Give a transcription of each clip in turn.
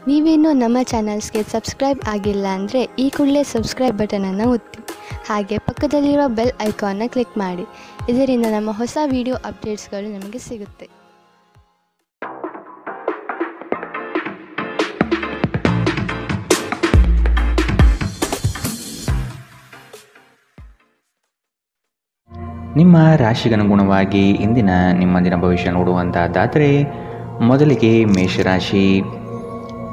ನೀವೇನೂ ನಮ್ಮ ಚಾನಲ್ಸ್ಗೆ ಸಬ್ಸ್ಕ್ರೈಬ್ ಆಗಿಲ್ಲ ಅಂದರೆ ಈ ಕೂಡಲೇ ಸಬ್ಸ್ಕ್ರೈಬ್ ಬಟನನ್ನು ಒತ್ತಿ, ಹಾಗೆ ಪಕ್ಕದಲ್ಲಿರುವ ಬೆಲ್ ಐಕಾನ್ನ ಕ್ಲಿಕ್ ಮಾಡಿ. ಇದರಿಂದ ನಮ್ಮ ಹೊಸ ವಿಡಿಯೋ ಅಪ್ಡೇಟ್ಸ್ಗಳು ನಿಮಗೆ ಸಿಗುತ್ತೆ. ನಿಮ್ಮ ರಾಶಿಗನುಗುಣವಾಗಿ ಇಂದಿನ ನಿಮ್ಮ ದಿನ ಭವಿಷ್ಯ ನೋಡುವಂತಹದ್ದಾದರೆ, ಮೊದಲಿಗೆ ಮೇಷರಾಶಿ.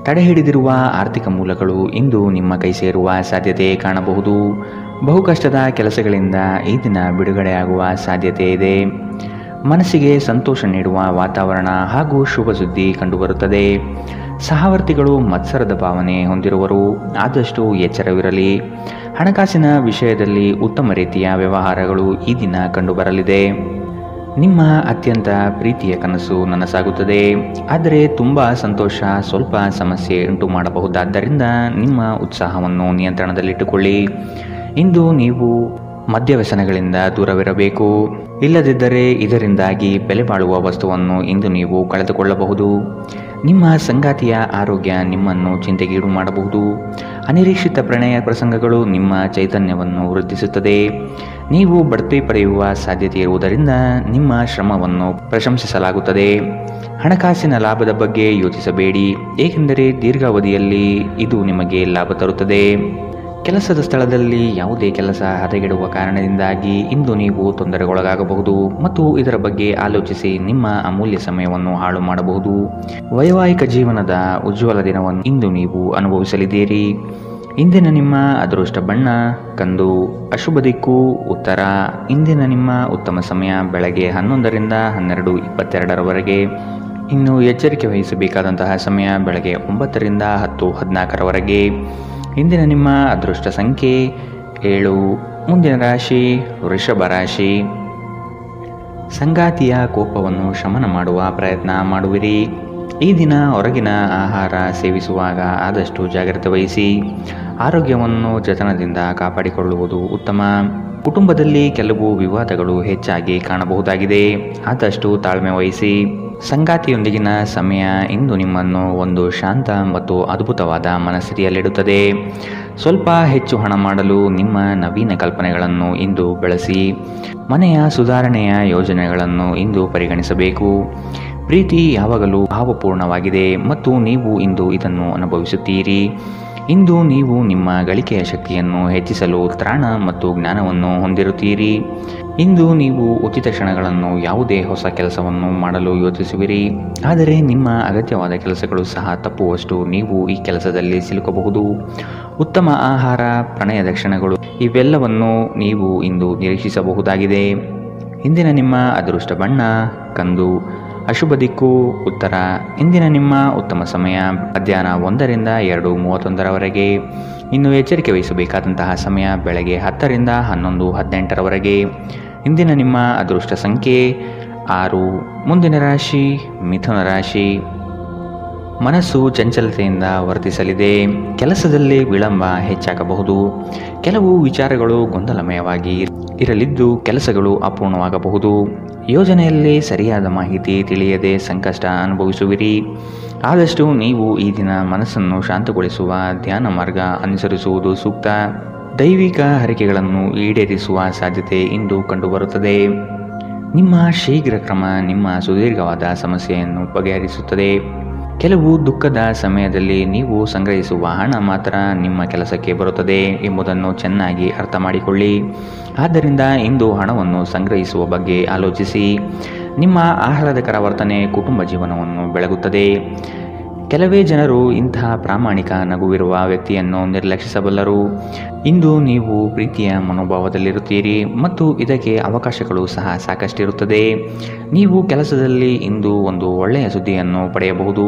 ತಡೆ ಹಿಡಿದಿರುವ ಆರ್ಥಿಕ ಮೂಲಗಳು ಇಂದು ನಿಮ್ಮ ಕೈ ಸೇರುವ ಸಾಧ್ಯತೆ ಕಾಣಬಹುದು. ಬಹು ಕಷ್ಟದ ಕೆಲಸಗಳಿಂದ ಈ ದಿನ ಬಿಡುಗಡೆಯಾಗುವ ಸಾಧ್ಯತೆ ಇದೆ. ಮನಸ್ಸಿಗೆ ಸಂತೋಷ ನೀಡುವ ವಾತಾವರಣ ಹಾಗೂ ಶುಭ ಸುದ್ದಿ ಕಂಡುಬರುತ್ತದೆ. ಸಹವರ್ತಿಗಳು ಮತ್ಸರದ ಭಾವನೆ ಹೊಂದಿರುವರು, ಆದಷ್ಟು ಎಚ್ಚರವಿರಲಿ. ಹಣಕಾಸಿನ ವಿಷಯದಲ್ಲಿ ಉತ್ತಮ ರೀತಿಯ ವ್ಯವಹಾರಗಳು ಈ ದಿನ ಕಂಡುಬರಲಿದೆ. ನಿಮ್ಮ ಅತ್ಯಂತ ಪ್ರೀತಿಯ ಕನಸು ನನಸಾಗುತ್ತದೆ, ಆದರೆ ತುಂಬ ಸಂತೋಷ ಸ್ವಲ್ಪ ಸಮಸ್ಯೆ ಉಂಟು ಮಾಡಬಹುದಾದ್ದರಿಂದ ನಿಮ್ಮ ಉತ್ಸಾಹವನ್ನು ನಿಯಂತ್ರಣದಲ್ಲಿಟ್ಟುಕೊಳ್ಳಿ. ಇಂದು ನೀವು ಮದ್ಯವ್ಯಸನಗಳಿಂದ ದೂರವಿರಬೇಕು, ಇಲ್ಲದಿದ್ದರೆ ಇದರಿಂದಾಗಿ ಬೆಲೆ ಬಾಳುವ ವಸ್ತುವನ್ನು ಇಂದು ನೀವು ಕಳೆದುಕೊಳ್ಳಬಹುದು. ನಿಮ್ಮ ಸಂಗಾತಿಯ ಆರೋಗ್ಯ ನಿಮ್ಮನ್ನು ಚಿಂತೆಗೀಡು ಮಾಡಬಹುದು. ಅನಿರೀಕ್ಷಿತ ಪ್ರಣಯ ಪ್ರಸಂಗಗಳು ನಿಮ್ಮ ಚೈತನ್ಯವನ್ನು ವೃದ್ಧಿಸುತ್ತದೆ. ನೀವು ಬಡ್ತಿ ಪಡೆಯುವ ಸಾಧ್ಯತೆ ಇರುವುದರಿಂದ ನಿಮ್ಮ ಶ್ರಮವನ್ನು ಪ್ರಶಂಸಿಸಲಾಗುತ್ತದೆ. ಹಣಕಾಸಿನ ಲಾಭದ ಬಗ್ಗೆ ಯೋಚಿಸಬೇಡಿ, ಏಕೆಂದರೆ ದೀರ್ಘಾವಧಿಯಲ್ಲಿ ಇದು ನಿಮಗೆ ಲಾಭ ತರುತ್ತದೆ. ಕೆಲಸದ ಸ್ಥಳದಲ್ಲಿ ಯಾವುದೇ ಕೆಲಸ ಹದಗೆಡುವ ಕಾರಣದಿಂದಾಗಿ ಇಂದು ನೀವು ತೊಂದರೆಗೊಳಗಾಗಬಹುದು ಮತ್ತು ಇದರ ಬಗ್ಗೆ ಆಲೋಚಿಸಿ ನಿಮ್ಮ ಅಮೂಲ್ಯ ಸಮಯವನ್ನು ಹಾಳು ಮಾಡಬಹುದು. ವೈವಾಹಿಕ ಜೀವನದ ಉಜ್ವಲ ದಿನವನ್ನು ಇಂದು ನೀವು ಅನುಭವಿಸಲಿದ್ದೀರಿ. ಇಂದಿನ ನಿಮ್ಮ ಅದೃಷ್ಟ ಬಣ್ಣ ಕಂದು, ಅಶುಭ ದಿಕ್ಕು ಉತ್ತರ. ಇಂದಿನ ನಿಮ್ಮ ಉತ್ತಮ ಸಮಯ ಬೆಳಗ್ಗೆ 11ರಿಂದ 12:22ರವರೆಗೆ. ಇನ್ನು ಎಚ್ಚರಿಕೆ ವಹಿಸಬೇಕಾದಂತಹ ಸಮಯ ಬೆಳಗ್ಗೆ 9ರಿಂದ 10:14ರವರೆಗೆ. ಇಂದಿನ ನಿಮ್ಮ ಅದೃಷ್ಟ ಸಂಖ್ಯೆ 7. ಮುಂದಿನ ರಾಶಿ ವೃಷಭ ರಾಶಿ. ಸಂಗಾತಿಯ ಕೋಪವನ್ನು ಶಮನ ಮಾಡುವ ಪ್ರಯತ್ನ ಮಾಡುವಿರಿ. ಈ ದಿನ ಹೊರಗಿನ ಆಹಾರ ಸೇವಿಸುವಾಗ ಆದಷ್ಟು ಜಾಗ್ರತೆ ವಹಿಸಿ. ಆರೋಗ್ಯವನ್ನು ಜತನದಿಂದ ಕಾಪಾಡಿಕೊಳ್ಳುವುದು ಉತ್ತಮ. ಕುಟುಂಬದಲ್ಲಿ ಕೆಲವು ವಿವಾದಗಳು ಹೆಚ್ಚಾಗಿ ಕಾಣಬಹುದಾಗಿದೆ, ಆದಷ್ಟು ತಾಳ್ಮೆ ವಹಿಸಿ. ಸಂಗಾತಿಯೊಂದಿಗಿನ ಸಮಯ ಇಂದು ನಿಮ್ಮನ್ನು ಒಂದು ಶಾಂತ ಮತ್ತು ಅದ್ಭುತವಾದ ಮನಸ್ಥಿತಿಯಲ್ಲಿಡುತ್ತದೆ. ಸ್ವಲ್ಪ ಹೆಚ್ಚು ಹಣ ಮಾಡಲು ನಿಮ್ಮ ನವೀನ ಕಲ್ಪನೆಗಳನ್ನು ಇಂದು ಬೆಳೆಸಿ. ಮನೆಯ ಸುಧಾರಣೆಯ ಯೋಜನೆಗಳನ್ನು ಇಂದು ಪರಿಗಣಿಸಬೇಕು. ಪ್ರೀತಿ ಯಾವಾಗಲೂ ಭಾವಪೂರ್ಣವಾಗಿದೆ ಮತ್ತು ನೀವು ಇಂದು ಇದನ್ನು ಅನುಭವಿಸುತ್ತೀರಿ. ಇಂದು ನೀವು ನಿಮ್ಮ ಗಳಿಕೆಯ ಶಕ್ತಿಯನ್ನು ಹೆಚ್ಚಿಸಲು ತ್ರಾಣ ಮತ್ತು ಜ್ಞಾನವನ್ನು ಹೊಂದಿರುತ್ತೀರಿ. ಇಂದು ನೀವು ಉಚಿತ ಕ್ಷಣಗಳನ್ನು ಯಾವುದೇ ಹೊಸ ಕೆಲಸವನ್ನು ಮಾಡಲು ಯೋಚಿಸುವಿರಿ, ಆದರೆ ನಿಮ್ಮ ಅಗತ್ಯವಾದ ಕೆಲಸಗಳು ಸಹ ತಪ್ಪುವಷ್ಟು ನೀವು ಈ ಕೆಲಸದಲ್ಲಿ ಸಿಲುಕಬಹುದು. ಉತ್ತಮ ಆಹಾರ, ಪ್ರಣಯದ ಕ್ಷಣಗಳು ಇವೆಲ್ಲವನ್ನು ನೀವು ಇಂದು ನಿರೀಕ್ಷಿಸಬಹುದಾಗಿದೆ. ಇಂದಿನ ನಿಮ್ಮ ಅದೃಷ್ಟ ಬಣ್ಣ ಕಂದು, ಅಶುಭ ದಿಕ್ಕು ಉತ್ತರ. ಇಂದಿನ ನಿಮ್ಮ ಉತ್ತಮ ಸಮಯ ಮಧ್ಯಾಹ್ನ 1ರಿಂದ 2:31ರವರೆಗೆ. ಇನ್ನು ಎಚ್ಚರಿಕೆ ವಹಿಸಬೇಕಾದಂತಹ ಸಮಯ ಬೆಳಗ್ಗೆ 10ರಿಂದ 11:18ರವರೆಗೆ. ಇಂದಿನ ನಿಮ್ಮ ಅದೃಷ್ಟ ಸಂಖ್ಯೆ 6. ಮುಂದಿನ ರಾಶಿ ಮಿಥುನ ರಾಶಿ. ಮನಸ್ಸು ಚಂಚಲತೆಯಿಂದ ವರ್ತಿಸಲಿದೆ. ಕೆಲಸದಲ್ಲಿ ವಿಳಂಬ ಹೆಚ್ಚಾಗಬಹುದು. ಕೆಲವು ವಿಚಾರಗಳು ಗೊಂದಲಮಯವಾಗಿ ಇರಲಿದ್ದು ಕೆಲಸಗಳು ಅಪೂರ್ಣವಾಗಬಹುದು. ಯೋಜನೆಯಲ್ಲಿ ಸರಿಯಾದ ಮಾಹಿತಿ ತಿಳಿಯದೆ ಸಂಕಷ್ಟ ಅನುಭವಿಸುವಿರಿ. ಆದಷ್ಟು ನೀವು ಈ ದಿನ ಮನಸ್ಸನ್ನು ಶಾಂತಗೊಳಿಸುವ ಧ್ಯಾನ ಮಾರ್ಗ ಅನುಸರಿಸುವುದು ಸೂಕ್ತ. ದೈವಿಕ ಹರಕೆಗಳನ್ನು ಈಡೇರಿಸುವ ಸಾಧ್ಯತೆ ಇಂದು ಕಂಡುಬರುತ್ತದೆ. ನಿಮ್ಮ ಶೀಘ್ರ ಕ್ರಮ ನಿಮ್ಮ ಸುದೀರ್ಘವಾದ ಸಮಸ್ಯೆಯನ್ನು ಬಗೆಹರಿಸುತ್ತದೆ. ಕೆಲವು ದುಃಖದ ಸಮಯದಲ್ಲಿ ನೀವು ಸಂಗ್ರಹಿಸುವ ಹಣ ಮಾತ್ರ ನಿಮ್ಮ ಕೆಲಸಕ್ಕೆ ಬರುತ್ತದೆ ಎಂಬುದನ್ನು ಚೆನ್ನಾಗಿ ಅರ್ಥ ಮಾಡಿಕೊಳ್ಳಿ. ಆದ್ದರಿಂದ ಇಂದು ಹಣವನ್ನು ಸಂಗ್ರಹಿಸುವ ಬಗ್ಗೆ ಆಲೋಚಿಸಿ. ನಿಮ್ಮ ಆಹ್ಲಾದಕರ ವರ್ತನೆ ಕುಟುಂಬ ಜೀವನವನ್ನು ಬೆಳಗುತ್ತದೆ. ಕೆಲವೇ ಜನರು ಇಂತಹ ಪ್ರಾಮಾಣಿಕ ನಗುವಿರುವ ವ್ಯಕ್ತಿಯನ್ನು ನಿರ್ಲಕ್ಷಿಸಬಲ್ಲರು. ಇಂದು ನೀವು ಪ್ರೀತಿಯ ಮನೋಭಾವದಲ್ಲಿರುತ್ತೀರಿ ಮತ್ತು ಇದಕ್ಕೆ ಅವಕಾಶಗಳು ಸಹ ಸಾಕಷ್ಟಿರುತ್ತದೆ. ನೀವು ಕೆಲಸದಲ್ಲಿ ಇಂದು ಒಂದು ಒಳ್ಳೆಯ ಸುದ್ದಿಯನ್ನು ಪಡೆಯಬಹುದು.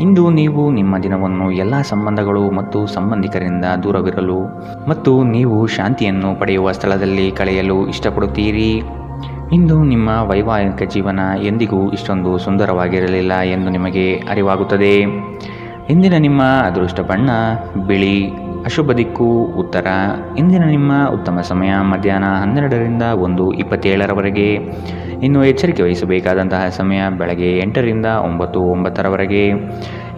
ಇಂದು ನೀವು ನಿಮ್ಮ ದಿನವನ್ನು ಎಲ್ಲ ಸಂಬಂಧಗಳು ಮತ್ತು ಸಂಬಂಧಿಕರಿಂದ ದೂರವಿರಲು ಮತ್ತು ನೀವು ಶಾಂತಿಯನ್ನು ಪಡೆಯುವ ಸ್ಥಳದಲ್ಲಿ ಕಳೆಯಲು ಇಷ್ಟಪಡುತ್ತೀರಿ. ಇಂದು ನಿಮ್ಮ ವೈವಾಹಿಕ ಜೀವನ ಎಂದಿಗೂ ಇಷ್ಟೊಂದು ಸುಂದರವಾಗಿರಲಿಲ್ಲ ಎಂದು ನಿಮಗೆ ಅರಿವಾಗುತ್ತದೆ. ಇಂದಿನ ನಿಮ್ಮ ಅದೃಷ್ಟ ಬಣ್ಣ ಬಿಳಿ, ಅಶುಭ ದಿಕ್ಕು ಉತ್ತರ. ಇಂದಿನ ನಿಮ್ಮ ಉತ್ತಮ ಸಮಯ ಮಧ್ಯಾಹ್ನ 12ರಿಂದ 1:27ರವರೆಗೆ. ಇನ್ನು ಎಚ್ಚರಿಕೆ ವಹಿಸಬೇಕಾದಂತಹ ಸಮಯ ಬೆಳಗ್ಗೆ 8ರಿಂದ 9:09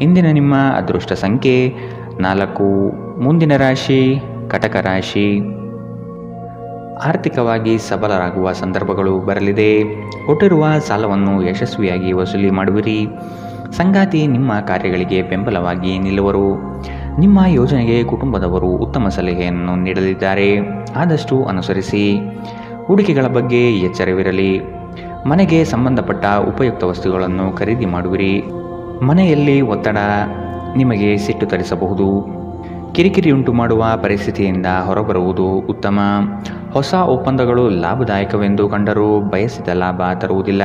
ಇಂದಿನ ನಿಮ್ಮ ಅದೃಷ್ಟ ಸಂಖ್ಯೆ 4. ಮುಂದಿನ ರಾಶಿ ಕಟಕ ರಾಶಿ. ಆರ್ಥಿಕವಾಗಿ ಸಬಲರಾಗುವ ಸಂದರ್ಭಗಳು ಬರಲಿದೆ. ಕೊಟ್ಟಿರುವ ಸಾಲವನ್ನು ಯಶಸ್ವಿಯಾಗಿ ವಸೂಲಿ ಮಾಡುವಿರಿ. ಸಂಗಾತಿ ನಿಮ್ಮ ಕಾರ್ಯಗಳಿಗೆ ಬೆಂಬಲವಾಗಿ ನಿಲ್ಲುವರು. ನಿಮ್ಮ ಯೋಜನೆಗೆ ಕುಟುಂಬದವರು ಉತ್ತಮ ಸಲಹೆಯನ್ನು ನೀಡಲಿದ್ದಾರೆ. ಆದಷ್ಟು ಅನುಸರಿಸಿ. ಹೂಡಿಕೆಗಳ ಬಗ್ಗೆ ಎಚ್ಚರವಿರಲಿ. ಮನೆಗೆ ಸಂಬಂಧಪಟ್ಟ ಉಪಯುಕ್ತ ವಸ್ತುಗಳನ್ನು ಖರೀದಿ ಮಾಡುವಿರಿ. ಮನೆಯಲ್ಲಿ ಒತ್ತಡ ನಿಮಗೆ ಸಿಟ್ಟು ತರಿಸಬಹುದು. ಕಿರಿಕಿರಿ ಉಂಟು ಮಾಡುವ ಪರಿಸ್ಥಿತಿಯಿಂದ ಹೊರಬರುವುದು ಉತ್ತಮ. ಹೊಸ ಒಪ್ಪಂದಗಳು ಲಾಭದಾಯಕವೆಂದು ಕಂಡರೂ ಬಯಸಿದ ಲಾಭ ತರುವುದಿಲ್ಲ.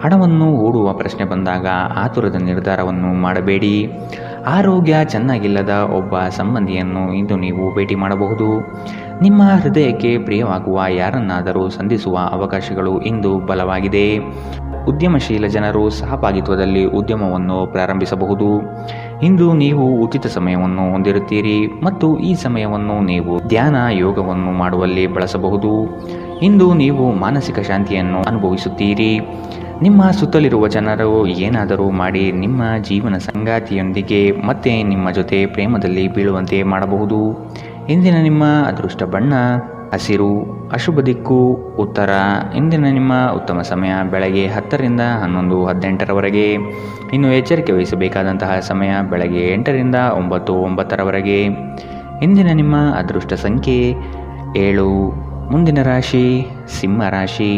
ಹಣವನ್ನು ಹೂಡುವ ಪ್ರಶ್ನೆ ಬಂದಾಗ ಆತುರದ ನಿರ್ಧಾರವನ್ನು ಮಾಡಬೇಡಿ. ಆರೋಗ್ಯ ಚೆನ್ನಾಗಿಲ್ಲದ ಒಬ್ಬ ಸಂಬಂಧಿಯನ್ನು ಇಂದು ನೀವು ಭೇಟಿ ಮಾಡಬಹುದು. ನಿಮ್ಮ ಹೃದಯಕ್ಕೆ ಪ್ರಿಯವಾಗುವ ಯಾರನ್ನಾದರೂ ಸಂಧಿಸುವ ಅವಕಾಶಗಳು ಇಂದು ಬಲವಾಗಿದೆ. ಉದ್ಯಮಶೀಲ ಜನರು ಸಹಭಾಗಿತ್ವದಲ್ಲಿ ಉದ್ಯಮವನ್ನು ಪ್ರಾರಂಭಿಸಬಹುದು. ಇಂದು ನೀವು ಉಚಿತ ಸಮಯವನ್ನು ಹೊಂದಿರುತ್ತೀರಿ ಮತ್ತು ಈ ಸಮಯವನ್ನು ನೀವು ಧ್ಯಾನ ಯೋಗವನ್ನು ಮಾಡುವಲ್ಲಿ ಬಳಸಬಹುದು. ಇಂದು ನೀವು ಮಾನಸಿಕ ಶಾಂತಿಯನ್ನು ಅನುಭವಿಸುತ್ತೀರಿ. ನಿಮ್ಮ ಸುತ್ತಲಿರುವ ಜನರು ಏನಾದರೂ ಮಾಡಿ ನಿಮ್ಮ ಜೀವನ ಸಂಗಾತಿಯೊಂದಿಗೆ ಮತ್ತೆ ನಿಮ್ಮ ಜೊತೆ ಪ್ರೇಮದಲ್ಲಿ ಬೀಳುವಂತೆ ಮಾಡಬಹುದು. ಇಂದಿನ ನಿಮ್ಮ ಅದೃಷ್ಟ ಬಣ್ಣ ಹಸಿರು. ಅಶುಭ ದಿಕ್ಕು ಉತ್ತರ. ಇಂದಿನ ನಿಮ್ಮ ಉತ್ತಮ ಸಮಯ ಬೆಳಗ್ಗೆ 10ರಿಂದ 11:18 ಇನ್ನು ಎಚ್ಚರಿಕೆ ವಹಿಸಬೇಕಾದಂತಹ ಸಮಯ ಬೆಳಗ್ಗೆ 8ರಿಂದ 9:09 ಇಂದಿನ ನಿಮ್ಮ ಅದೃಷ್ಟ ಸಂಖ್ಯೆ 7. ಮುಂದಿನ ರಾಶಿ ಸಿಂಹ ರಾಶಿ.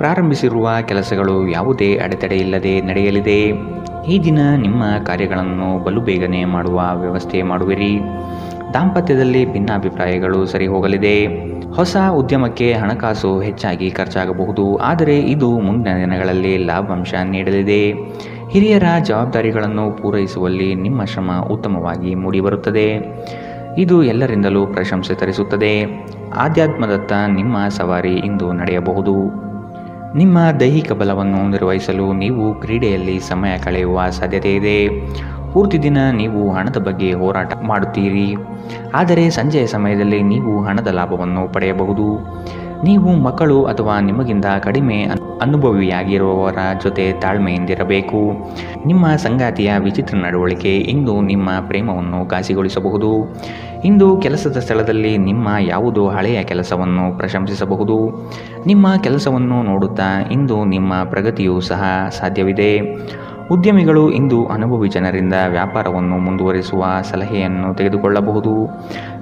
ಪ್ರಾರಂಭಿಸಿರುವ ಕೆಲಸಗಳು ಯಾವುದೇ ಅಡೆತಡೆ ಇಲ್ಲದೆ ನಡೆಯಲಿದೆ. ಈ ದಿನ ನಿಮ್ಮ ಕಾರ್ಯಗಳನ್ನು ಬಲು ಬೇಗನೆ ಮಾಡುವ ವ್ಯವಸ್ಥೆ ಮಾಡುವಿರಿ. ದಾಂಪತ್ಯದಲ್ಲಿ ಭಿನ್ನಾಭಿಪ್ರಾಯಗಳು ಸರಿ ಹೋಗಲಿದೆ. ಹೊಸ ಉದ್ಯಮಕ್ಕೆ ಹಣಕಾಸು ಹೆಚ್ಚಾಗಿ ಖರ್ಚಾಗಬಹುದು, ಆದರೆ ಇದು ಮುಂದಿನ ದಿನಗಳಲ್ಲಿ ಲಾಭಾಂಶ ನೀಡಲಿದೆ. ಹಿರಿಯರ ಜವಾಬ್ದಾರಿಗಳನ್ನು ಪೂರೈಸುವಲ್ಲಿ ನಿಮ್ಮ ಶ್ರಮ ಉತ್ತಮವಾಗಿ ಮೂಡಿಬರುತ್ತದೆ. ಇದು ಎಲ್ಲರಿಂದಲೂ ಪ್ರಶಂಸೆ ತರಿಸುತ್ತದೆ. ಆಧ್ಯಾತ್ಮದತ್ತ ನಿಮ್ಮ ಸವಾರಿ ಇಂದು ನಡೆಯಬಹುದು. ನಿಮ್ಮ ದೈಹಿಕ ಬಲವನ್ನು ನಿರ್ವಹಿಸಲು ನೀವು ಕ್ರೀಡೆಯಲ್ಲಿ ಸಮಯ ಕಳೆಯುವ ಸಾಧ್ಯತೆ ಇದೆ. ಪೂರ್ತಿ ದಿನ ನೀವು ಹಣದ ಬಗ್ಗೆ ಹೋರಾಟ ಮಾಡುತ್ತೀರಿ, ಆದರೆ ಸಂಜೆಯ ಸಮಯದಲ್ಲಿ ನೀವು ಹಣದ ಲಾಭವನ್ನು ಪಡೆಯಬಹುದು. ನೀವು ಮಕ್ಕಳು ಅಥವಾ ನಿಮಗಿಂತ ಕಡಿಮೆ ಅನುಭವಿಯಾಗಿರುವವರ ಜೊತೆ ತಾಳ್ಮೆಯಿಂದಿರಬೇಕು. ನಿಮ್ಮ ಸಂಗಾತಿಯ ವಿಚಿತ್ರ ನಡವಳಿಕೆ ಇಂದು ನಿಮ್ಮ ಪ್ರೇಮವನ್ನು ಘಾಸಿಗೊಳಿಸಬಹುದು. ಇಂದು ಕೆಲಸದ ಸ್ಥಳದಲ್ಲಿ ನಿಮ್ಮ ಯಾವುದೋ ಹಳೆಯ ಕೆಲಸವನ್ನು ಪ್ರಶಂಸಿಸಬಹುದು. ನಿಮ್ಮ ಕೆಲಸವನ್ನು ನೋಡುತ್ತಾ ಇಂದು ನಿಮ್ಮ ಪ್ರಗತಿಯೂ ಸಹ ಸಾಧ್ಯವಿದೆ. ಉದ್ಯಮಿಗಳು ಇಂದು ಅನುಭವಿ ಜನರಿಂದ ವ್ಯಾಪಾರವನ್ನು ಮುಂದುವರಿಸುವ ಸಲಹೆಯನ್ನು ತೆಗೆದುಕೊಳ್ಳಬಹುದು.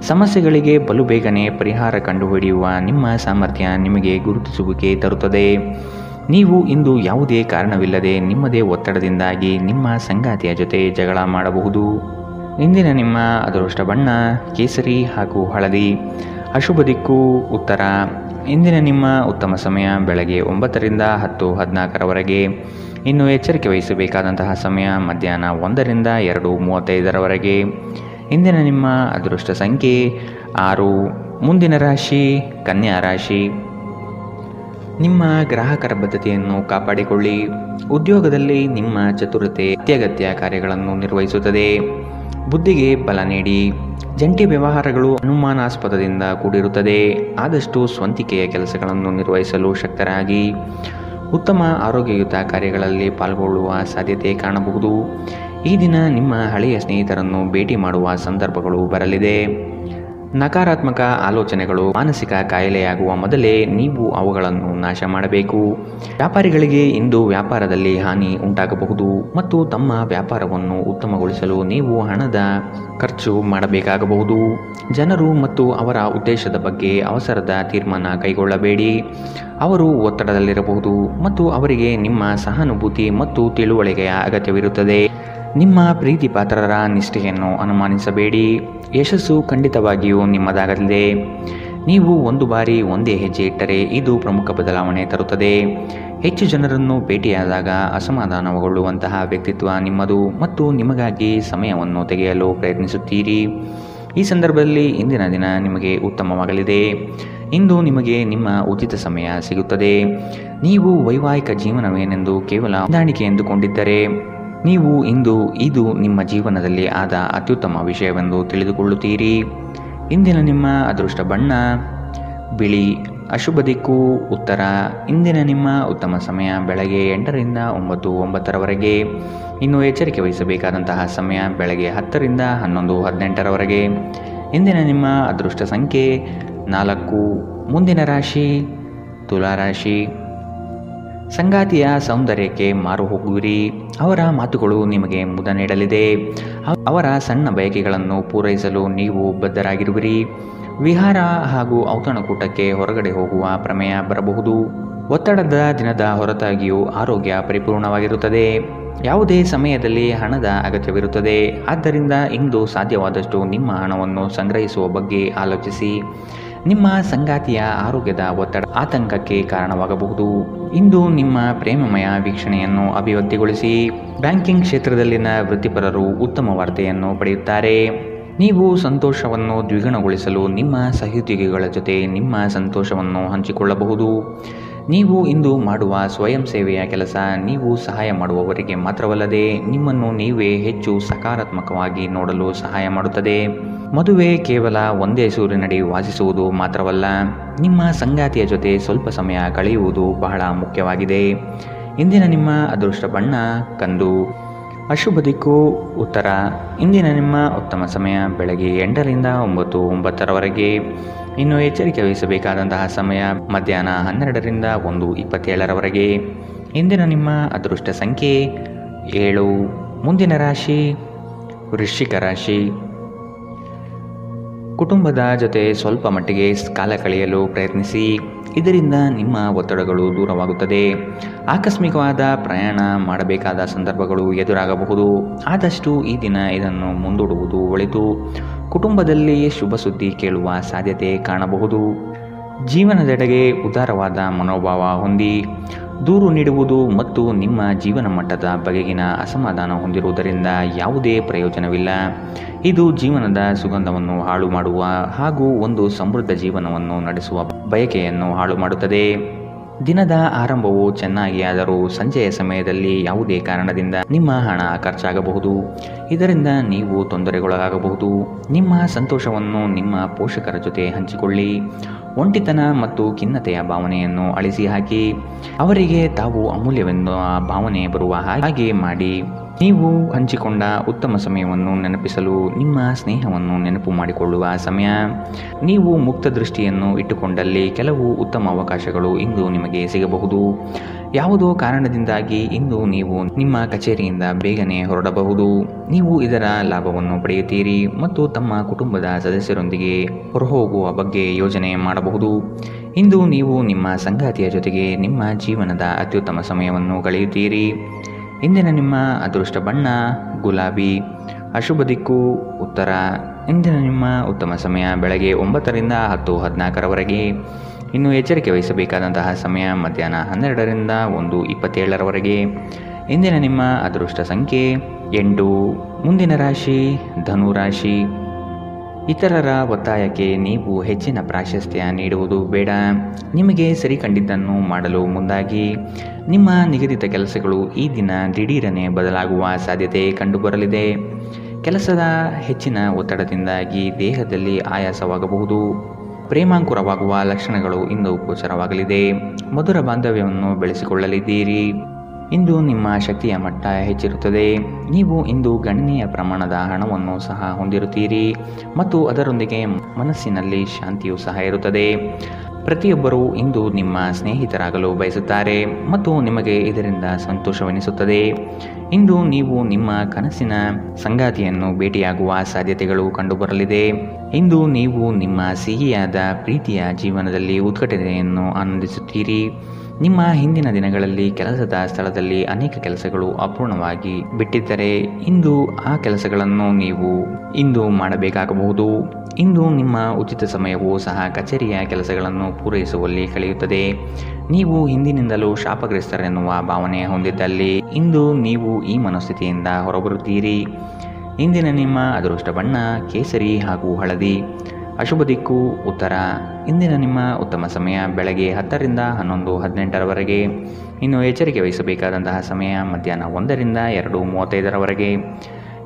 ಸಮಸ್ಯೆಗಳಿಗೆ ಬಲು ಬೇಗನೆ ಪರಿಹಾರ ಕಂಡುಹಿಡಿಯುವ ನಿಮ್ಮ ಸಾಮರ್ಥ್ಯ ನಿಮಗೆ ಗುರುತಿಸುವಿಕೆ ತರುತ್ತದೆ. ನೀವು ಇಂದು ಯಾವುದೇ ಕಾರಣವಿಲ್ಲದೆ ನಿಮ್ಮದೇ ಒತ್ತಡದಿಂದಾಗಿ ನಿಮ್ಮ ಸಂಗಾತಿಯ ಜೊತೆ ಜಗಳ ಮಾಡಬಹುದು. ಇಂದಿನ ನಿಮ್ಮ ಅದೃಷ್ಟ ಬಣ್ಣ ಕೇಸರಿ ಹಾಗೂ ಹಳದಿ. ಅಶುಭ ದಿಕ್ಕು ಉತ್ತರ. ಇಂದಿನ ನಿಮ್ಮ ಉತ್ತಮ ಸಮಯ ಬೆಳಗ್ಗೆ 9ರಿಂದ 10:14 ಇನ್ನು ಎಚ್ಚರಿಕೆ ವಹಿಸಬೇಕಾದಂತಹ ಸಮಯ ಮಧ್ಯಾಹ್ನ 1ರಿಂದ 2:35 ಇಂದಿನ ನಿಮ್ಮ ಅದೃಷ್ಟ ಸಂಖ್ಯೆ 6. ಮುಂದಿನ ರಾಶಿ ಕನ್ಯಾ ರಾಶಿ. ನಿಮ್ಮ ಗ್ರಾಹಕರ ಬದ್ಧತೆಯನ್ನು ಕಾಪಾಡಿಕೊಳ್ಳಿ. ಉದ್ಯೋಗದಲ್ಲಿ ನಿಮ್ಮ ಚತುರತೆ ಅತ್ಯಗತ್ಯ ಕಾರ್ಯಗಳನ್ನು ನಿರ್ವಹಿಸುತ್ತದೆ. ಬುದ್ಧಿಗೆ ಬಲ ನೀಡಿ. ಜಂಟಿ ವ್ಯವಹಾರಗಳು ಅನುಮಾನಾಸ್ಪದದಿಂದ ಕೂಡಿರುತ್ತದೆ. ಆದಷ್ಟು ಸ್ವಂತಿಕೆಯ ಕೆಲಸಗಳನ್ನು ನಿರ್ವಹಿಸಲು ಶಕ್ತರಾಗಿ. ಉತ್ತಮ ಆರೋಗ್ಯಯುತ ಕಾರ್ಯಗಳಲ್ಲಿ ಪಾಲ್ಗೊಳ್ಳುವ ಸಾಧ್ಯತೆ ಕಾಣಬಹುದು. ಈ ದಿನ ನಿಮ್ಮ ಹಳೆಯ ಸ್ನೇಹಿತರನ್ನು ಭೇಟಿ ಮಾಡುವ ಸಂದರ್ಭಗಳು ಬರಲಿದೆ. ನಕಾರಾತ್ಮಕ ಆಲೋಚನೆಗಳು ಮಾನಸಿಕ ಕಾಯಿಲೆಯಾಗುವ ಮೊದಲೇ ನೀವು ಅವುಗಳನ್ನು ನಾಶ ಮಾಡಬೇಕು. ವ್ಯಾಪಾರಿಗಳಿಗೆ ಇಂದು ವ್ಯಾಪಾರದಲ್ಲಿ ಹಾನಿ ಉಂಟಾಗಬಹುದು ಮತ್ತು ತಮ್ಮ ವ್ಯಾಪಾರವನ್ನು ಉತ್ತಮಗೊಳಿಸಲು ನೀವು ಹಣದ ಖರ್ಚು ಮಾಡಬೇಕಾಗಬಹುದು. ಜನರು ಮತ್ತು ಅವರ ಉದ್ದೇಶದ ಬಗ್ಗೆ ಅವಸರದ ತೀರ್ಮಾನ ಕೈಗೊಳ್ಳಬೇಡಿ. ಅವರು ಒತ್ತಡದಲ್ಲಿರಬಹುದು ಮತ್ತು ಅವರಿಗೆ ನಿಮ್ಮ ಸಹಾನುಭೂತಿ ಮತ್ತು ತಿಳುವಳಿಕೆಯ ಅಗತ್ಯವಿರುತ್ತದೆ. ನಿಮ್ಮ ಪ್ರೀತಿ ಪಾತ್ರರ ನಿಷ್ಠೆಯನ್ನು ಅನುಮಾನಿಸಬೇಡಿ. ಯಶಸ್ಸು ಖಂಡಿತವಾಗಿಯೂ ನಿಮ್ಮದಾಗಲಿದೆ. ನೀವು ಒಂದು ಬಾರಿ ಒಂದೇ ಹೆಜ್ಜೆ ಇಟ್ಟರೆ ಇದು ಪ್ರಮುಖ ಬದಲಾವಣೆ ತರುತ್ತದೆ. ಹೆಚ್ಚು ಜನರನ್ನು ಭೇಟಿಯಾದಾಗ ಅಸಮಾಧಾನಗೊಳ್ಳುವಂತಹ ವ್ಯಕ್ತಿತ್ವ ನಿಮ್ಮದು ಮತ್ತು ನಿಮಗಾಗಿ ಸಮಯವನ್ನು ತೆಗೆಯಲು ಪ್ರಯತ್ನಿಸುತ್ತೀರಿ. ಈ ಸಂದರ್ಭದಲ್ಲಿ ಇಂದಿನ ದಿನ ನಿಮಗೆ ಉತ್ತಮವಾಗಲಿದೆ. ಇಂದು ನಿಮಗೆ ನಿಮ್ಮ ಉಚಿತ ಸಮಯ ಸಿಗುತ್ತದೆ. ನೀವು ವೈವಾಹಿಕ ಜೀವನವೇನೆಂದು ಕೇವಲ ಹೊಂದಾಣಿಕೆ ಎಂದುಕೊಂಡಿದ್ದರೆ ನೀವು ಇಂದು ಇದು ನಿಮ್ಮ ಜೀವನದಲ್ಲಿ ಆದ ಅತ್ಯುತ್ತಮ ವಿಷಯವೆಂದು ತಿಳಿದುಕೊಳ್ಳುತ್ತೀರಿ. ಇಂದಿನ ನಿಮ್ಮ ಅದೃಷ್ಟ ಬಣ್ಣ ಬಿಳಿ. ಅಶುಭ ದಿಕ್ಕು ಉತ್ತರ. ಇಂದಿನ ನಿಮ್ಮ ಉತ್ತಮ ಸಮಯ ಬೆಳಗ್ಗೆ 8ರಿಂದ 9:09ರವರೆಗೆ. ಇನ್ನು ಎಚ್ಚರಿಕೆ ವಹಿಸಬೇಕಾದಂತಹ ಸಮಯ ಬೆಳಗ್ಗೆ 10ರಿಂದ 11:18ರವರೆಗೆ. ಇಂದಿನ ನಿಮ್ಮ ಅದೃಷ್ಟ ಸಂಖ್ಯೆ 4. ಮುಂದಿನ ರಾಶಿ ತುಲಾರಾಶಿ. ಸಂಗಾತಿಯ ಸೌಂದರ್ಯಕ್ಕೆ ಮಾರು ಹೋಗುವಿರಿ. ಅವರ ಮಾತುಗಳು ನಿಮಗೆ ಮುದ ನೀಡಲಿದೆ. ಅವರ ಸಣ್ಣ ಬಯಕೆಗಳನ್ನು ಪೂರೈಸಲು ನೀವು ಬದ್ಧರಾಗಿರುವಿರಿ. ವಿಹಾರ ಹಾಗೂ ಔತಣಕೂಟಕ್ಕೆ ಹೊರಗಡೆ ಹೋಗುವ ಪ್ರಮೇಯ ಬರಬಹುದು. ಒತ್ತಡದ ದಿನದ ಹೊರತಾಗಿಯೂ ಆರೋಗ್ಯ ಪರಿಪೂರ್ಣವಾಗಿರುತ್ತದೆ. ಯಾವುದೇ ಸಮಯದಲ್ಲಿ ಹಣದ ಅಗತ್ಯವಿರುತ್ತದೆ. ಆದ್ದರಿಂದ ಇಂದು ಸಾಧ್ಯವಾದಷ್ಟು ನಿಮ್ಮ ಹಣವನ್ನು ಸಂಗ್ರಹಿಸುವ ಬಗ್ಗೆ ಆಲೋಚಿಸಿ. ನಿಮ್ಮ ಸಂಗಾತಿಯ ಆರೋಗ್ಯದ ಒತ್ತಡ ಆತಂಕಕ್ಕೆ ಕಾರಣವಾಗಬಹುದು. ಇಂದು ನಿಮ್ಮ ಪ್ರೇಮಮಯ ವೀಕ್ಷಣೆಯನ್ನು ಅಭಿವ್ಯಕ್ತಿಗೊಳಿಸಿ. ಬ್ಯಾಂಕಿಂಗ್ ಕ್ಷೇತ್ರದಲ್ಲಿನ ವೃತ್ತಿಪರರು ಉತ್ತಮ ವಾರ್ತೆಯನ್ನು ಪಡೆಯುತ್ತಾರೆ. ನೀವು ಸಂತೋಷವನ್ನು ದ್ವಿಗುಣಗೊಳಿಸಲು ನಿಮ್ಮ ಸಹೋದ್ಯೋಗಿಗಳ ಜೊತೆ ನಿಮ್ಮ ಸಂತೋಷವನ್ನು ಹಂಚಿಕೊಳ್ಳಬಹುದು. ನೀವು ಇಂದು ಮಾಡುವ ಸ್ವಯಂ ಸೇವೆಯ ಕೆಲಸ ನೀವು ಸಹಾಯ ಮಾಡುವವರಿಗೆ ಮಾತ್ರವಲ್ಲದೆ ನಿಮ್ಮನ್ನು ನೀವೇ ಹೆಚ್ಚು ಸಕಾರಾತ್ಮಕವಾಗಿ ನೋಡಲು ಸಹಾಯ ಮಾಡುತ್ತದೆ. ಮದುವೆ ಕೇವಲ ಒಂದೇ ಸೂರಿನಡಿ ವಾಸಿಸುವುದು ಮಾತ್ರವಲ್ಲ, ನಿಮ್ಮ ಸಂಗಾತಿಯ ಜೊತೆ ಸ್ವಲ್ಪ ಸಮಯ ಕಳೆಯುವುದು ಬಹಳ ಮುಖ್ಯವಾಗಿದೆ. ಇಂದಿನ ನಿಮ್ಮ ಅದೃಷ್ಟ ಬಣ್ಣ ಕಂದು. ಅಶುಭ ದಿಕ್ಕು ಉತ್ತರ. ಇಂದಿನ ನಿಮ್ಮ ಉತ್ತಮ ಸಮಯ ಬೆಳಗ್ಗೆ 8ರಿಂದ 9:09ರವರೆಗೆ. ಇನ್ನು ಎಚ್ಚರಿಕೆ ವಹಿಸಬೇಕಾದಂತಹ ಸಮಯ ಮಧ್ಯಾಹ್ನ 12ರಿಂದ 1:27ರವರೆಗೆ. ಇಂದಿನ ನಿಮ್ಮ ಅದೃಷ್ಟ ಸಂಖ್ಯೆ 7. ಮುಂದಿನ ರಾಶಿ ವೃಶ್ಚಿಕ ರಾಶಿ. ಕುಟುಂಬದ ಜೊತೆ ಸ್ವಲ್ಪ ಮಟ್ಟಿಗೆ ಕಾಲ ಕಳೆಯಲು ಪ್ರಯತ್ನಿಸಿ. ಇದರಿಂದ ನಿಮ್ಮ ಒತ್ತಡಗಳು ದೂರವಾಗುತ್ತದೆ. ಆಕಸ್ಮಿಕವಾದ ಪ್ರಯಾಣ ಮಾಡಬೇಕಾದ ಸಂದರ್ಭಗಳು ಎದುರಾಗಬಹುದು. ಆದಷ್ಟು ಈ ದಿನ ಇದನ್ನು ಮುಂದೂಡುವುದು ಒಳಿತು. ಕುಟುಂಬದಲ್ಲಿ ಶುಭ ಸುದ್ದಿ ಕೇಳುವ ಸಾಧ್ಯತೆ ಕಾಣಬಹುದು. ಜೀವನದೆಡೆಗೆ ಉದಾರವಾದ ಮನೋಭಾವ ಹೊಂದಿ. ದೂರು ನೀಡುವುದು ಮತ್ತು ನಿಮ್ಮ ಜೀವನ ಮಟ್ಟದ ಬಗೆಗಿನ ಅಸಮಾಧಾನ ಹೊಂದಿರುವುದರಿಂದ ಯಾವುದೇ ಪ್ರಯೋಜನವಿಲ್ಲ. ಇದು ಜೀವನದ ಸುಗಂಧವನ್ನು ಹಾಳು ಮಾಡುವ ಹಾಗೂ ಒಂದು ಸಮೃದ್ಧ ಜೀವನವನ್ನು ನಡೆಸುವ ಬಯಕೆಯನ್ನು ಹಾಳು ಮಾಡುತ್ತದೆ. ದಿನದ ಆರಂಭವು ಚೆನ್ನಾಗಿ ಆದರೂ ಸಂಜೆಯ ಸಮಯದಲ್ಲಿ ಯಾವುದೇ ಕಾರಣದಿಂದ ನಿಮ್ಮ ಹಣ ಖರ್ಚಾಗಬಹುದು. ಇದರಿಂದ ನೀವು ತೊಂದರೆಗೊಳಗಾಗಬಹುದು. ನಿಮ್ಮ ಸಂತೋಷವನ್ನು ನಿಮ್ಮ ಪೋಷಕರ ಜೊತೆ ಹಂಚಿಕೊಳ್ಳಿ. ಒಂಟಿತನ ಮತ್ತು ಖಿನ್ನತೆಯ ಭಾವನೆಯನ್ನು ಅಳಿಸಿ ಹಾಕಿ. ಅವರಿಗೆ ತಾವು ಅಮೂಲ್ಯವೆನ್ನುವ ಭಾವನೆ ಬರುವ ಹಾಗೆ ಮಾಡಿ. ನೀವು ಹಂಚಿಕೊಂಡ ಉತ್ತಮ ಸಮಯವನ್ನು ನೆನಪಿಸಲು ನಿಮ್ಮ ಸ್ನೇಹವನ್ನು ನೆನಪು ಮಾಡಿಕೊಳ್ಳುವ ಸಮಯ. ನೀವು ಮುಕ್ತ ದೃಷ್ಟಿಯನ್ನು ಇಟ್ಟುಕೊಂಡಲ್ಲಿ ಕೆಲವು ಉತ್ತಮ ಅವಕಾಶಗಳು ಇಂದು ನಿಮಗೆ ಸಿಗಬಹುದು. ಯಾವುದೋ ಕಾರಣದಿಂದಾಗಿ ಇಂದು ನೀವು ನಿಮ್ಮ ಕಚೇರಿಯಿಂದ ಬೇಗನೆ ಹೊರಡಬಹುದು. ನೀವು ಇದರ ಲಾಭವನ್ನು ಪಡೆಯುತ್ತೀರಿ ಮತ್ತು ತಮ್ಮ ಕುಟುಂಬದ ಸದಸ್ಯರೊಂದಿಗೆ ಹೊರಹೋಗುವ ಬಗ್ಗೆ ಯೋಜನೆ ಮಾಡಬಹುದು. ಇಂದು ನೀವು ನಿಮ್ಮ ಸಂಗಾತಿಯ ಜೊತೆಗೆ ನಿಮ್ಮ ಜೀವನದ ಅತ್ಯುತ್ತಮ ಸಮಯವನ್ನು ಕಳೆಯುತ್ತೀರಿ. ಇಂದಿನ ನಿಮ್ಮ ಅದೃಷ್ಟ ಬಣ್ಣ ಗುಲಾಬಿ. ಅಶುಭ ದಿಕ್ಕು ಉತ್ತರ. ಇಂದಿನ ನಿಮ್ಮ ಉತ್ತಮ ಸಮಯ ಬೆಳಗ್ಗೆ 9ರಿಂದ 10:14ರವರೆಗೆ. ಇನ್ನು ಎಚ್ಚರಿಕೆ ವಹಿಸಬೇಕಾದಂತಹ ಸಮಯ ಮಧ್ಯಾಹ್ನ 12ರಿಂದ 1:27ರವರೆಗೆ. ಇಂದಿನ ನಿಮ್ಮ ಅದೃಷ್ಟ ಸಂಖ್ಯೆ 8. ಮುಂದಿನ ರಾಶಿ ಧನುರಾಶಿ. ಇತರರ ಒತ್ತಾಯಕ್ಕೆ ನೀವು ಹೆಚ್ಚಿನ ಪ್ರಾಶಸ್ತ್ಯ ನೀಡುವುದು ಬೇಡ. ನಿಮಗೆ ಸರಿ ಕಂಡಿದ್ದನ್ನು ಮಾಡಲು ಮುಂದಾಗಿ. ನಿಮ್ಮ ನಿಗದಿತ ಕೆಲಸಗಳು ಈ ದಿನ ದಿಢೀರನೆ ಬದಲಾಗುವ ಸಾಧ್ಯತೆ ಕಂಡುಬರಲಿದೆ. ಕೆಲಸದ ಹೆಚ್ಚಿನ ಒತ್ತಡದಿಂದಾಗಿ ದೇಹದಲ್ಲಿ ಆಯಾಸವಾಗಬಹುದು. ಪ್ರೇಮಾಂಕುರವಾಗುವ ಲಕ್ಷಣಗಳು ಇಂದು ಗೋಚರವಾಗಲಿದೆ. ಮಧುರ ಬಾಂಧವ್ಯವನ್ನು ಬೆಳೆಸಿಕೊಳ್ಳಲಿದ್ದೀರಿ. ಇಂದು ನಿಮ್ಮ ಶಕ್ತಿಯ ಮಟ್ಟ ಹೆಚ್ಚಿರುತ್ತದೆ. ನೀವು ಇಂದು ಗಣನೀಯ ಪ್ರಮಾಣದ ಹಣವನ್ನು ಸಹ ಹೊಂದಿರುತ್ತೀರಿ ಮತ್ತು ಅದರೊಂದಿಗೆ ಮನಸ್ಸಿನಲ್ಲಿ ಶಾಂತಿಯೂ ಸಹ ಇರುತ್ತದೆ. ಪ್ರತಿಯೊಬ್ಬರೂ ಇಂದು ನಿಮ್ಮ ಸ್ನೇಹಿತರಾಗಲು ಬಯಸುತ್ತಾರೆ ಮತ್ತು ನಿಮಗೆ ಇದರಿಂದ ಸಂತೋಷವೆನಿಸುತ್ತದೆ. ಇಂದು ನೀವು ನಿಮ್ಮ ಕನಸಿನ ಸಂಗಾತಿಯನ್ನು ಭೇಟಿಯಾಗುವ ಸಾಧ್ಯತೆಗಳು ಕಂಡುಬರಲಿದೆ. ಇಂದು ನೀವು ನಿಮ್ಮ ಸಿಹಿಯಾದ ಪ್ರೀತಿಯ ಜೀವನದಲ್ಲಿ ಉತ್ಕಟತೆಯನ್ನು ಆನಂದಿಸುತ್ತೀರಿ. ನಿಮ್ಮ ಹಿಂದಿನ ದಿನಗಳಲ್ಲಿ ಕೆಲಸದ ಸ್ಥಳದಲ್ಲಿ ಅನೇಕ ಕೆಲಸಗಳು ಅಪೂರ್ಣವಾಗಿ ಬಿಟ್ಟಿದ್ದರೆ ಇಂದು ಆ ಕೆಲಸಗಳನ್ನು ನೀವು ಇಂದು ಮಾಡಬೇಕಾಗಬಹುದು. ಇಂದು ನಿಮ್ಮ ಉಚಿತ ಸಮಯವೂ ಸಹ ಕಚೇರಿಯ ಕೆಲಸಗಳನ್ನು ಪೂರೈಸುವಲ್ಲಿ ಕಳೆಯುತ್ತದೆ. ನೀವು ಹಿಂದಿನಿಂದಲೂ ಶಾಪಗ್ರಸ್ತರೆನ್ನುವ ಭಾವನೆ ಹೊಂದಿದ್ದಲ್ಲಿ ಇಂದು ನೀವು ಈ ಮನಸ್ಥಿತಿಯಿಂದ ಹೊರಬರುತ್ತೀರಿ. ಇಂದಿನ ನಿಮ್ಮ ಅದೃಷ್ಟ ಬಣ್ಣ ಕೇಸರಿ ಹಾಗೂ ಹಳದಿ. ಅಶುಭ ದಿಕ್ಕು ಉತ್ತರ. ಇಂದಿನ ನಿಮ್ಮ ಉತ್ತಮ ಸಮಯ ಬೆಳಗ್ಗೆ 10ರಿಂದ 11:18ರವರೆಗೆ. ಇನ್ನು ಎಚ್ಚರಿಕೆ ವಹಿಸಬೇಕಾದಂತಹ ಸಮಯ ಮಧ್ಯಾಹ್ನ 1ರಿಂದ 2:35ರವರೆಗೆ.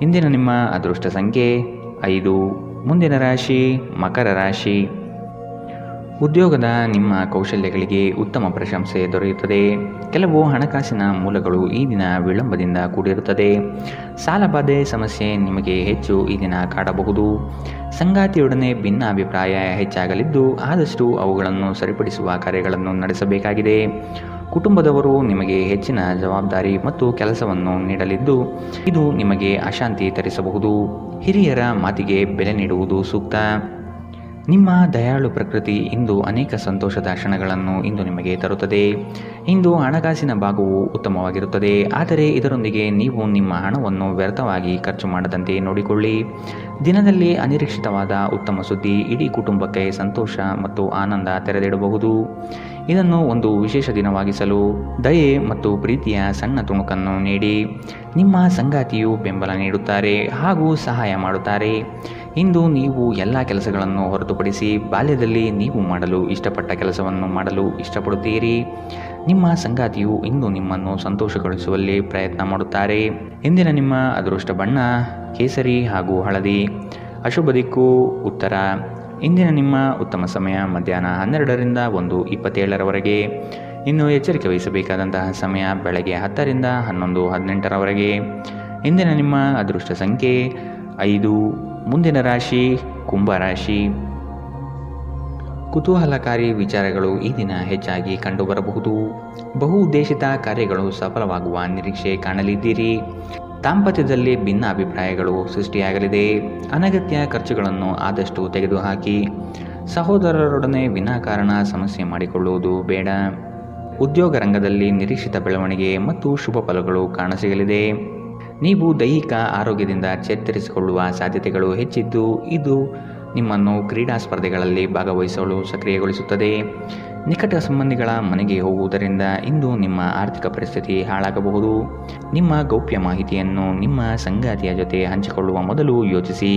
ಇಂದಿನ ನಿಮ್ಮ ಅದೃಷ್ಟ ಸಂಖ್ಯೆ 5. ಮುಂದಿನ ರಾಶಿ ಮಕರ ರಾಶಿ. ಉದ್ಯೋಗದ ನಿಮ್ಮ ಕೌಶಲ್ಯಗಳಿಗೆ ಉತ್ತಮ ಪ್ರಶಂಸೆ ದೊರೆಯುತ್ತದೆ. ಕೆಲವು ಹಣಕಾಸಿನ ಮೂಲಗಳು ಈ ದಿನ ವಿಳಂಬದಿಂದ ಕೂಡಿರುತ್ತದೆ. ಸಾಲಬಾಧೆ ಸಮಸ್ಯೆ ನಿಮಗೆ ಹೆಚ್ಚು ಈ ದಿನ ಕಾಡಬಹುದು. ಸಂಗಾತಿಯೊಡನೆ ಭಿನ್ನಾಭಿಪ್ರಾಯ ಹೆಚ್ಚಾಗಲಿದ್ದು ಆದಷ್ಟು ಅವುಗಳನ್ನು ಸರಿಪಡಿಸುವ ಕಾರ್ಯಗಳನ್ನು ನಡೆಸಬೇಕಾಗಿದೆ. ಕುಟುಂಬದವರು ನಿಮಗೆ ಹೆಚ್ಚಿನ ಜವಾಬ್ದಾರಿ ಮತ್ತು ಕೆಲಸವನ್ನು ನೀಡಲಿದ್ದು ಇದು ನಿಮಗೆ ಅಶಾಂತಿ ತರಿಸಬಹುದು. ಹಿರಿಯರ ಮಾತಿಗೆ ಬೆಲೆ ನೀಡುವುದು ಸೂಕ್ತ. ನಿಮ್ಮ ದಯಾಳು ಪ್ರಕೃತಿ ಇಂದು ಅನೇಕ ಸಂತೋಷದ ಕ್ಷಣಗಳನ್ನು ಇಂದು ನಿಮಗೆ ತರುತ್ತದೆ. ಇಂದು ಹಣಕಾಸಿನ ಭಾಗವು ಉತ್ತಮವಾಗಿರುತ್ತದೆ, ಆದರೆ ಇದರೊಂದಿಗೆ ನೀವು ನಿಮ್ಮ ಹಣವನ್ನು ವ್ಯರ್ಥವಾಗಿ ಖರ್ಚು ಮಾಡದಂತೆ ನೋಡಿಕೊಳ್ಳಿ. ದಿನದಲ್ಲಿ ಅನಿರೀಕ್ಷಿತವಾದ ಉತ್ತಮ ಸುದ್ದಿ ಇಡೀ ಕುಟುಂಬಕ್ಕೆ ಸಂತೋಷ ಮತ್ತು ಆನಂದ ತೆರೆದಿಡಬಹುದು. ಇದನ್ನು ಒಂದು ವಿಶೇಷ ದಿನವಾಗಿಸಲು ದಯೆ ಮತ್ತು ಪ್ರೀತಿಯ ಸಣ್ಣ ತುಣುಕನ್ನು ನೀಡಿ. ನಿಮ್ಮ ಸಂಗಾತಿಯು ಬೆಂಬಲ ನೀಡುತ್ತಾರೆ ಹಾಗೂ ಸಹಾಯ ಮಾಡುತ್ತಾರೆ. ಇಂದು ನೀವು ಎಲ್ಲ ಕೆಲಸಗಳನ್ನು ಹೊರತುಪಡಿಸಿ ಬಾಲ್ಯದಲ್ಲಿ ನೀವು ಮಾಡಲು ಇಷ್ಟಪಟ್ಟ ಕೆಲಸವನ್ನು ಮಾಡಲು ಇಷ್ಟಪಡುತ್ತೀರಿ. ನಿಮ್ಮ ಸಂಗಾತಿಯು ಇಂದು ನಿಮ್ಮನ್ನು ಸಂತೋಷಗೊಳಿಸುವಲ್ಲಿ ಪ್ರಯತ್ನ ಮಾಡುತ್ತಾರೆ. ಇಂದಿನ ನಿಮ್ಮ ಅದೃಷ್ಟ ಬಣ್ಣ ಕೇಸರಿ ಹಾಗೂ ಹಳದಿ. ಅಶುಭ ದಿಕ್ಕು ಉತ್ತರ. ಇಂದಿನ ನಿಮ್ಮ ಉತ್ತಮ ಸಮಯ ಮಧ್ಯಾಹ್ನ 12ರಿಂದ 1:27ರವರೆಗೆ. ಇನ್ನು ಎಚ್ಚರಿಕೆ ವಹಿಸಬೇಕಾದಂತಹ ಸಮಯ ಬೆಳಗ್ಗೆ 10ರಿಂದ 11:18ರವರೆಗೆ. ಇಂದಿನ ನಿಮ್ಮ ಅದೃಷ್ಟ ಸಂಖ್ಯೆ 5. ಮುಂದಿನ ರಾಶಿ ಕುಂಭರಾಶಿ. ಕುತೂಹಲಕಾರಿ ವಿಚಾರಗಳು ಈ ದಿನ ಹೆಚ್ಚಾಗಿ ಕಂಡುಬರಬಹುದು. ಬಹುಉದ್ದೇಶಿತ ಕಾರ್ಯಗಳು ಸಫಲವಾಗುವ ನಿರೀಕ್ಷೆ ಕಾಣಲಿದ್ದೀರಿ. ದಾಂಪತ್ಯದಲ್ಲಿ ಭಿನ್ನ ಅಭಿಪ್ರಾಯಗಳು ಸೃಷ್ಟಿಯಾಗಲಿದೆ. ಅನಗತ್ಯ ಖರ್ಚುಗಳನ್ನು ಆದಷ್ಟು ತೆಗೆದುಹಾಕಿ. ಸಹೋದರರೊಡನೆ ವಿನಾಕಾರಣ ಸಮಸ್ಯೆ ಮಾಡಿಕೊಳ್ಳುವುದು ಬೇಡ. ಉದ್ಯೋಗ ರಂಗದಲ್ಲಿ ನಿರೀಕ್ಷಿತ ಬೆಳವಣಿಗೆ ಮತ್ತು ಶುಭ ಫಲಗಳು ಕಾಣಸಿಗಲಿದೆ. ನೀವು ದೈಹಿಕ ಆರೋಗ್ಯದಿಂದ ಚೇತರಿಸಿಕೊಳ್ಳುವ ಸಾಧ್ಯತೆಗಳು ಹೆಚ್ಚಿದ್ದು ಇದು ನಿಮ್ಮನ್ನು ಕ್ರೀಡಾ ಸ್ಪರ್ಧೆಗಳಲ್ಲಿ ಭಾಗವಹಿಸಲು ಸಕ್ರಿಯಗೊಳಿಸುತ್ತದೆ. ನಿಕಟ ಸಂಬಂಧಿಗಳ ಮನೆಗೆ ಹೋಗುವುದರಿಂದ ಇಂದು ನಿಮ್ಮ ಆರ್ಥಿಕ ಪರಿಸ್ಥಿತಿ ಹಾಳಾಗಬಹುದು. ನಿಮ್ಮ ಗೌಪ್ಯ ಮಾಹಿತಿಯನ್ನು ನಿಮ್ಮ ಸಂಗಾತಿಯ ಜೊತೆ ಹಂಚಿಕೊಳ್ಳುವ ಮೊದಲು ಯೋಚಿಸಿ.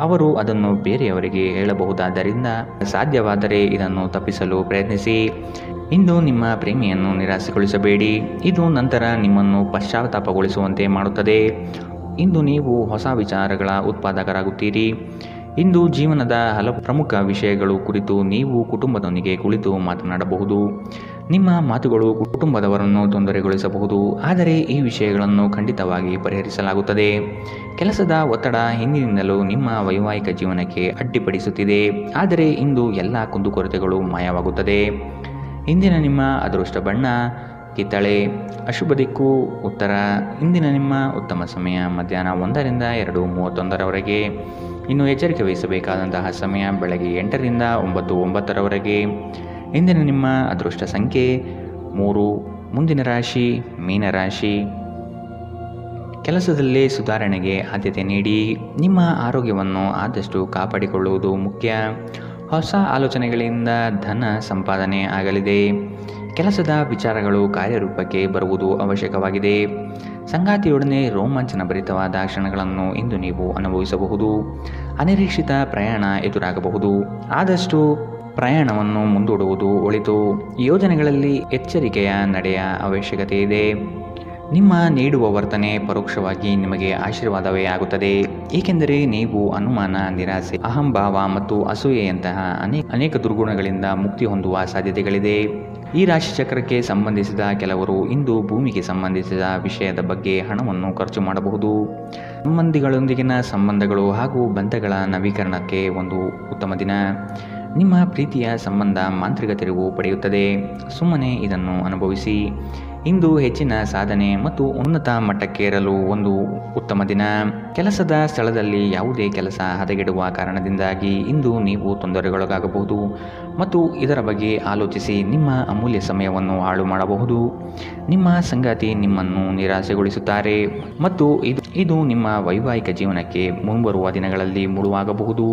ಅವರು ಅದನ್ನು ಬೇರೆಯವರಿಗೆ ಹೇಳಬಹುದಾದ್ದರಿಂದ ಸಾಧ್ಯವಾದರೆ ಇದನ್ನು ತಪ್ಪಿಸಲು ಪ್ರಯತ್ನಿಸಿ. ಇಂದು ನಿಮ್ಮ ಪ್ರೇಮಿಯನ್ನು ನಿರಾಸೆಗೊಳಿಸಬೇಡಿ. ಇದು ನಂತರ ನಿಮ್ಮನ್ನು ಪಶ್ಚಾತ್ತಾಪಗೊಳಿಸುವಂತೆ ಮಾಡುತ್ತದೆ. ಇಂದು ನೀವು ಹೊಸ ವಿಚಾರಗಳ ಉತ್ಪಾದಕರಾಗುತ್ತೀರಿ. ಇಂದು ಜೀವನದ ಹಲವು ಪ್ರಮುಖ ವಿಷಯಗಳು ಕುರಿತು ನೀವು ಕುಟುಂಬದೊಂದಿಗೆ ಕುಳಿತು ಮಾತನಾಡಬಹುದು. ನಿಮ್ಮ ಮಾತುಗಳು ಕುಟುಂಬದವರನ್ನು ತೊಂದರೆಗೊಳಿಸಬಹುದು, ಆದರೆ ಈ ವಿಷಯಗಳನ್ನು ಖಂಡಿತವಾಗಿ ಪರಿಹರಿಸಲಾಗುತ್ತದೆ. ಕೆಲಸದ ಒತ್ತಡ ಹಿಂದಿನಿಂದಲೂ ನಿಮ್ಮ ವೈವಾಹಿಕ ಜೀವನಕ್ಕೆ ಅಡ್ಡಿಪಡಿಸುತ್ತಿದೆ, ಆದರೆ ಇಂದು ಎಲ್ಲ ಕುಂದುಕೊರತೆಗಳು ಮಾಯವಾಗುತ್ತದೆ. ಇಂದಿನ ನಿಮ್ಮ ಅದೃಷ್ಟ ಬಣ್ಣ ಕಿತ್ತಳೆ. ಅಶುಭ ದಿಕ್ಕು ಉತ್ತರ. ಇಂದಿನ ನಿಮ್ಮ ಉತ್ತಮ ಸಮಯ ಮಧ್ಯಾಹ್ನ 1ರಿಂದ 2:31ರವರೆಗೆ. ಇನ್ನು ಎಚ್ಚರಿಕೆ ವಹಿಸಬೇಕಾದಂತಹ ಸಮಯ ಬೆಳಗ್ಗೆ 8ರಿಂದ 9:09ರವರೆಗೆ. ಇಂದಿನ ನಿಮ್ಮ ಅದೃಷ್ಟ ಸಂಖ್ಯೆ 3. ಮುಂದಿನ ರಾಶಿ ಮೀನರಾಶಿ. ಕೆಲಸದಲ್ಲಿ ಸುಧಾರಣೆಗೆ ಆದ್ಯತೆ ನೀಡಿ. ನಿಮ್ಮ ಆರೋಗ್ಯವನ್ನು ಆದಷ್ಟು ಕಾಪಾಡಿಕೊಳ್ಳುವುದು ಮುಖ್ಯ. ಹೊಸ ಆಲೋಚನೆಗಳಿಂದ ಧನ ಸಂಪಾದನೆ ಆಗಲಿದೆ. ಕೆಲಸದ ವಿಚಾರಗಳು ಕಾರ್ಯರೂಪಕ್ಕೆ ಬರುವುದು ಅವಶ್ಯಕವಾಗಿದೆ. ಸಂಗಾತಿಯೊಡನೆ ರೋಮಾಂಚನ ಭರಿತವಾದ ಕ್ಷಣಗಳನ್ನು ಇಂದು ನೀವು ಅನುಭವಿಸಬಹುದು. ಅನಿರೀಕ್ಷಿತ ಪ್ರಯಾಣ ಎದುರಾಗಬಹುದು, ಆದಷ್ಟು ಪ್ರಯಾಣವನ್ನು ಮುಂದೂಡುವುದು ಒಳಿತು. ಯೋಜನೆಗಳಲ್ಲಿ ಎಚ್ಚರಿಕೆಯ ನಡೆಯ ಅವಶ್ಯಕತೆ ಇದೆ. ನಿಮ್ಮ ನೀಡುವ ವರ್ತನೆ ಪರೋಕ್ಷವಾಗಿ ನಿಮಗೆ ಆಶೀರ್ವಾದವೇ ಆಗುತ್ತದೆ, ಏಕೆಂದರೆ ನೀವು ಅನುಮಾನ, ನಿರಾಸೆ, ಅಹಂಭಾವ ಮತ್ತು ಅಸೂಯೆಯಂತಹ ಅನೇಕ ದುರ್ಗುಣಗಳಿಂದ ಮುಕ್ತಿ ಹೊಂದುವ ಸಾಧ್ಯತೆಗಳಿದೆ. ಈ ರಾಶಿಚಕ್ರಕ್ಕೆ ಸಂಬಂಧಿಸಿದ ಕೆಲವರು ಇಂದು ಭೂಮಿಗೆ ಸಂಬಂಧಿಸಿದ ವಿಷಯದ ಬಗ್ಗೆ ಹಣವನ್ನು ಖರ್ಚು ಮಾಡಬಹುದು. ಸಂಬಂಧಿಗಳೊಂದಿಗಿನ ಸಂಬಂಧಗಳು ಹಾಗೂ ಬಂಧಗಳ ನವೀಕರಣಕ್ಕೆ ಒಂದು ಉತ್ತಮ ದಿನ. ನಿಮ್ಮ ಪ್ರೀತಿಯ ಸಂಬಂಧ ಮಾಂತ್ರಿಕ ತಿರುವು ಪಡೆಯುತ್ತದೆ. ಸುಮ್ಮನೆ ಇದನ್ನು ಅನುಭವಿಸಿ. ಇಂದು ಹೆಚ್ಚಿನ ಸಾಧನೆ ಮತ್ತು ಉನ್ನತ ಮಟ್ಟಕ್ಕೇರಲು ಒಂದು ಉತ್ತಮ ದಿನ. ಕೆಲಸದ ಸ್ಥಳದಲ್ಲಿ ಯಾವುದೇ ಕೆಲಸ ಹದಗೆಡುವ ಕಾರಣದಿಂದಾಗಿ ಇಂದು ನೀವು ತೊಂದರೆಗೊಳಗಾಗಬಹುದು ಮತ್ತು ಇದರ ಬಗ್ಗೆ ಆಲೋಚಿಸಿ ನಿಮ್ಮ ಅಮೂಲ್ಯ ಸಮಯವನ್ನು ಹಾಳು ಮಾಡಬಹುದು. ನಿಮ್ಮ ಸಂಗಾತಿ ನಿಮ್ಮನ್ನು ನಿರಾಸೆಗೊಳಿಸುತ್ತಾರೆ ಮತ್ತು ಇದು ನಿಮ್ಮ ವೈವಾಹಿಕ ಜೀವನಕ್ಕೆ ಮುಂಬರುವ ದಿನಗಳಲ್ಲಿ ಮುಳುವಾಗಬಹುದು.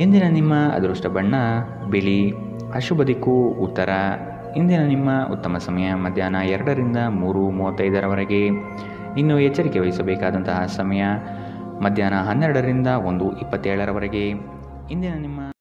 ಇಂದಿನ ನಿಮ್ಮ ಅದೃಷ್ಟ ಬಣ್ಣ ಬಿಳಿ. ಅಶುಭ ದಿಕ್ಕು ಉತ್ತರ. ಇಂದಿನ ನಿಮ್ಮ ಉತ್ತಮ ಸಮಯ ಮಧ್ಯಾಹ್ನ 2ರಿಂದ 3:35ರವರೆಗೆ. ಇನ್ನು ಎಚ್ಚರಿಕೆ ವಹಿಸಬೇಕಾದಂತಹ ಸಮಯ ಮಧ್ಯಾಹ್ನ 12ರಿಂದ 1:27ರವರೆಗೆ. ಇಂದಿನ ನಿಮ್ಮ